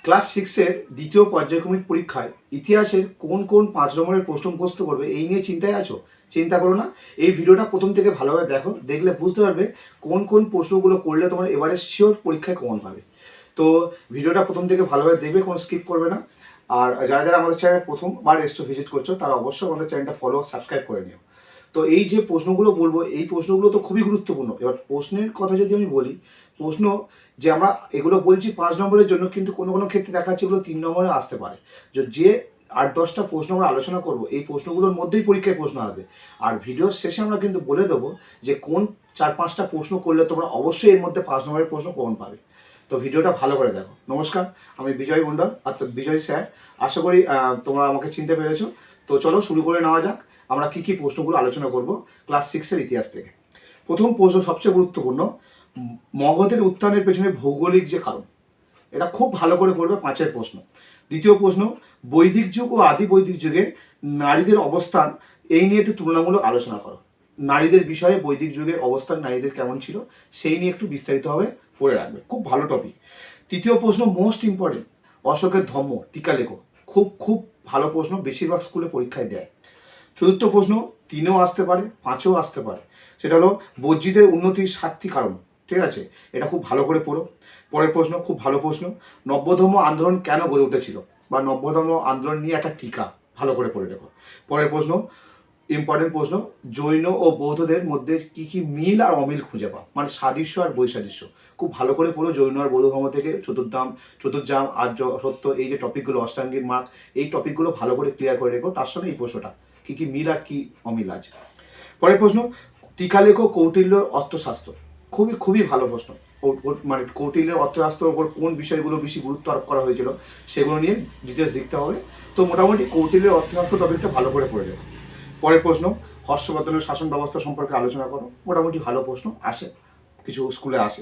Class 6-এর দ্বিতীয় পর্যায়ক্রমিক পরীক্ষায় ইতিহাসের কোন কোন 5 নম্বরের প্রশ্ন মুখস্থ করবে এই নিয়ে চিন্তায় আছো? চিন্তা করো না। এই ভিডিওটা প্রথম থেকে ভালোভাবে দেখো, দেখলে বুঝতে পারবে কোন কোন প্রশ্নগুলো করলে তোমার এবারে শিওর পরীক্ষায় কমন পাবে। তো ভিডিওটা প্রথম থেকে ভালোভাবে দেখবে, কোনো স্কিপ করবে না। আর যারা যারা আমাদের চ্যানেল প্রথমবার এসছো ভিজিট করছো তারা অবশ্যই আমাদের চ্যানেলটা ফলো সাবস্ক্রাইব করে নিও। তো এই যে প্রশ্নগুলো বলবো, এই প্রশ্নগুলো তো খুবই গুরুত্বপূর্ণ। এবার প্রশ্নের কথা যদি আমি বলি, প্রশ্ন যে আমরা এগুলো বলছি 5 নম্বরের জন্য, কিন্তু কোনো কোনো ক্ষেত্রে দেখা যাচ্ছে এগুলো 3 নম্বরে আসতে পারে। যে 8-10টা প্রশ্ন আমরা আলোচনা করব, এই প্রশ্নগুলোর মধ্যেই পরীক্ষায় প্রশ্ন আসবে। আর ভিডিওর শেষে আমরা কিন্তু বলে দেবো যে কোন 4-5টা প্রশ্ন করলে তোমরা অবশ্যই এর মধ্যে 5 নম্বরের প্রশ্ন কমন পাবে। তো ভিডিওটা ভালো করে দেখো। নমস্কার, আমি বিজয় মণ্ডল, অর্থাৎ বিজয় স্যার। আশা করি তোমরা আমাকে চিনতে পেরেছো। তো চলো শুরু করে নেওয়া যাক। আমরা কী কী প্রশ্নগুলো আলোচনা করব ক্লাস 6-এর ইতিহাস থেকে। প্রথম প্রশ্ন সবচেয়ে গুরুত্বপূর্ণ, মগধের উত্থানের পেছনে ভৌগোলিক যে কারণ, এটা খুব ভালো করে করবে, 5-এর প্রশ্ন। দ্বিতীয় প্রশ্ন, বৈদিক যুগ ও আদি বৈদিক যুগে নারীদের অবস্থান, এই নিয়ে একটু তুলনামূলক আলোচনা করো। নারীদের বিষয়ে বৈদিক যুগের অবস্থান নারীদের কেমন ছিল সেই নিয়ে একটু বিস্তারিতভাবে পড়ে রাখবে, খুব ভালো টপিক। তৃতীয় প্রশ্ন মোস্ট ইম্পর্টেন্ট, অশোকের ধম্ম টিকা লেখো। খুব খুব ভালো প্রশ্ন, বেশিরভাগ স্কুলে পরীক্ষায় দেয়। চতুর্থ প্রশ্ন 3-এও আসতে পারে, 5-এও আসতে পারে। সেটা হলো বজ্রীদের উন্নতির 7টি কারণ। ঠিক আছে, এটা খুব ভালো করে পড়ো। পরের প্রশ্ন খুব ভালো প্রশ্ন, নব্যধর্ম আন্দোলন কেন গড়ে উঠেছিল, বা নব্যধর্ম আন্দোলন নিয়ে একটা টিকা, ভালো করে পড়ে দেখো। পরের প্রশ্ন ইম্পর্টেন্ট প্রশ্ন, জৈন ও বৌদ্ধদের মধ্যে কি কি মিল আর অমিল খুঁজে পাও, মানে সাদৃশ্য আর বৈসাদৃশ্য। খুব ভালো করে পড়ো। জৈন আর বৌদ্ধ ধর্ম থেকে চতুর্ধাম আর্য সত্য, এই যে টপিকগুলো, অষ্টাঙ্গিক মার্গ, এই টপিকগুলো ভালো করে ক্লিয়ার করে রেখো। তার সঙ্গে এই প্রশ্নটা কি কি মিল আর কি অমিল আছে। পরের প্রশ্ন, টিকালেখ কৌটিল্যর অর্থশাস্ত্র। খুবই খুবই ভালো প্রশ্ন। মানে কৌটিল্যের অর্থশাস্ত্রের উপর কোন বিষয়গুলো বেশি গুরুত্ব আরোপ করা হয়েছিল সেগুলো নিয়ে ডিটেলস লিখতে হবে। তো মোটামুটি কৌটিল্যের অর্থশাস্ত্র টপিকটা ভালো করে পড়ে যাবে। পরের প্রশ্ন, হর্ষবর্ধনের শাসন ব্যবস্থা সম্পর্কে আলোচনা করো। মোটামুটি ভালো প্রশ্ন, আসে, কিছু স্কুলে আসে।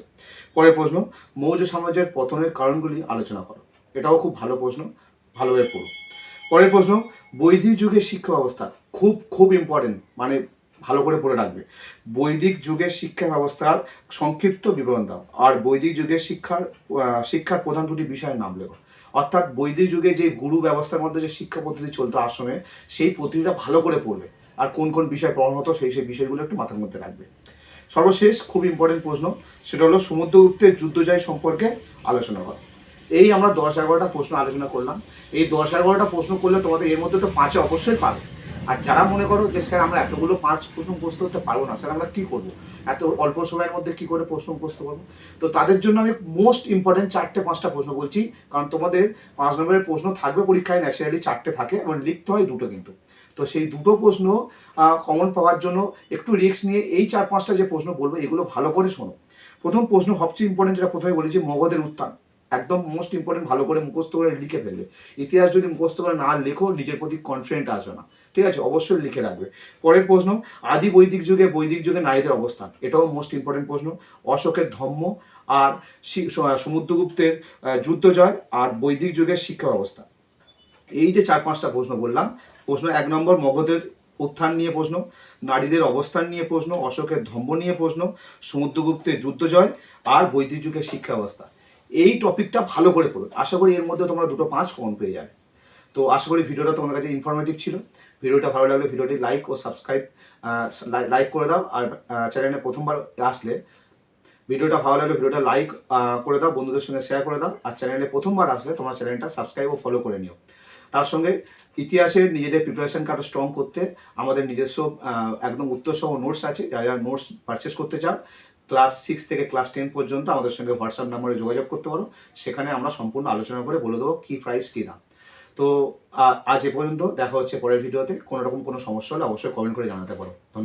পরের প্রশ্ন, মৌর্য সাম্রাজ্যের পতনের কারণগুলি আলোচনা করো। এটাও খুব ভালো প্রশ্ন, ভালোভাবে পড়ো। পরের প্রশ্ন, বৈদিক যুগের শিক্ষা ব্যবস্থা। খুব খুব ইম্পর্টেন্ট, মানে ভালো করে পড়ে রাখবে। বৈদিক যুগের শিক্ষা ব্যবস্থার সংক্ষিপ্ত বিবরণ দাও। আর বৈদিক যুগের শিক্ষার প্রধান দুটি বিষয়ের নাম লেখো। অর্থাৎ বৈদিক যুগে যে গুরু ব্যবস্থার মধ্যে যে শিক্ষা পদ্ধতি চলতো আশ্রমে, সেই পদ্ধতিটা ভালো করে পড়বে। আর কোন কোন বিষয় পড়ানো হতো সেই সেই বিষয়গুলো একটু মাথার মধ্যে রাখবে। সর্বশেষ খুব ইম্পর্টেন্ট প্রশ্ন, সেটা হলো সমুদ্রগুপ্তের যুদ্ধজয় সম্পর্কে আলোচনা করা। এই আমরা 10-11টা প্রশ্ন আলোচনা করলাম। এই 10-11টা প্রশ্ন করলে তোমাদের এর মধ্যে তো 5-এ অবশ্যই পাবে। আর যারা মনে করো যে স্যার আমরা এতগুলো 5 প্রশ্ন মুখস্থ করতে পারবো না, স্যার আমরা কী করবো, এত অল্প সময়ের মধ্যে কী করে প্রশ্ন মুখস্থ করবো, তো তাদের জন্য আমি মোস্ট ইম্পর্টেন্ট 4-5টা প্রশ্ন বলছি। কারণ তোমাদের 5 নম্বরের প্রশ্ন থাকবে পরীক্ষায়, ন্যাচারালি 4টে থাকে এবং লিখতে হয় 2টো কিন্তু। তো সেই 2টো প্রশ্ন কমন পাওয়ার জন্য একটু রিস্ক নিয়ে এই 4-5টা যে প্রশ্ন বলবো এগুলো ভালো করে শোনো। প্রথম প্রশ্ন সবচেয়ে ইম্পর্টেন্ট, যেটা প্রথমে বলেছি, মগধের উত্থান। একদম মোস্ট ইম্পর্টেন্ট, ভালো করে মুখস্থ করে লিখে ফেলবে। ইতিহাস যদি মুখস্থ করে না লেখো নিজের প্রতি কনফিডেন্ট আসবে না। ঠিক আছে, অবশ্যই লিখে রাখবে। পরের প্রশ্ন, আদি বৈদিক যুগে নারীদের অবস্থান। এটাও মোস্ট ইম্পর্টেন্ট প্রশ্ন। অশোকের ধম্ম আর সমুদ্রগুপ্তের যুদ্ধ জয় আর বৈদিক যুগের শিক্ষা ব্যবস্থা। এই যে 4-5টা প্রশ্ন বললাম, প্রশ্ন 1 নম্বর মগধের উত্থান নিয়ে প্রশ্ন, নারীদের অবস্থান নিয়ে প্রশ্ন, অশোকের ধম্ম নিয়ে প্রশ্ন, সমুদ্রগুপ্তের যুদ্ধ জয় আর বৈদিক যুগের শিক্ষা ব্যবস্থা। এই টপিকটা ভালো করে পড়ো। আশা করি এর মধ্যে তোমরা 2টো 5 কমন পেয়ে যাবে। তো আশা করি ভিডিওটা তোমার কাছে ইনফরমেটিভ ছিল। ভিডিওটা ভালো লাগলে ভিডিওটি লাইক ও সাবস্ক্রাইব লাইক করে দাও। আর চ্যানেলে প্রথমবার আসলে ভিডিওটা ভালো লাগলে ভিডিওটা লাইক করে দাও, বন্ধুদের সঙ্গে শেয়ার করে দাও। আর চ্যানেলে প্রথমবার আসলে তোমার চ্যানেলটা সাবস্ক্রাইব ও ফলো করে নিও। তার সঙ্গে ইতিহাসের নিজেদের প্রিপারেশনকে আরও স্ট্রং করতে আমাদের নিজস্ব একদম উত্তরসহ নোটস আছে। যারা যারা নোটস পারচেস করতে চাও, ক্লাস 6 থেকে ক্লাস 10 পর্যন্ত আমাদের সঙ্গে হোয়াটসঅ্যাপ নাম্বারে যোগাযোগ করতে পারো। সেখানে আমরা সম্পূর্ণ আলোচনা করে বলে দেবো কী প্রাইস কী দাম। তো আজ এ পর্যন্ত, দেখা হচ্ছে পরের ভিডিওতে। কোনো রকম কোনো সমস্যা হলে অবশ্যই কমেন্ট করে জানাতে পারো। ধন্যবাদ।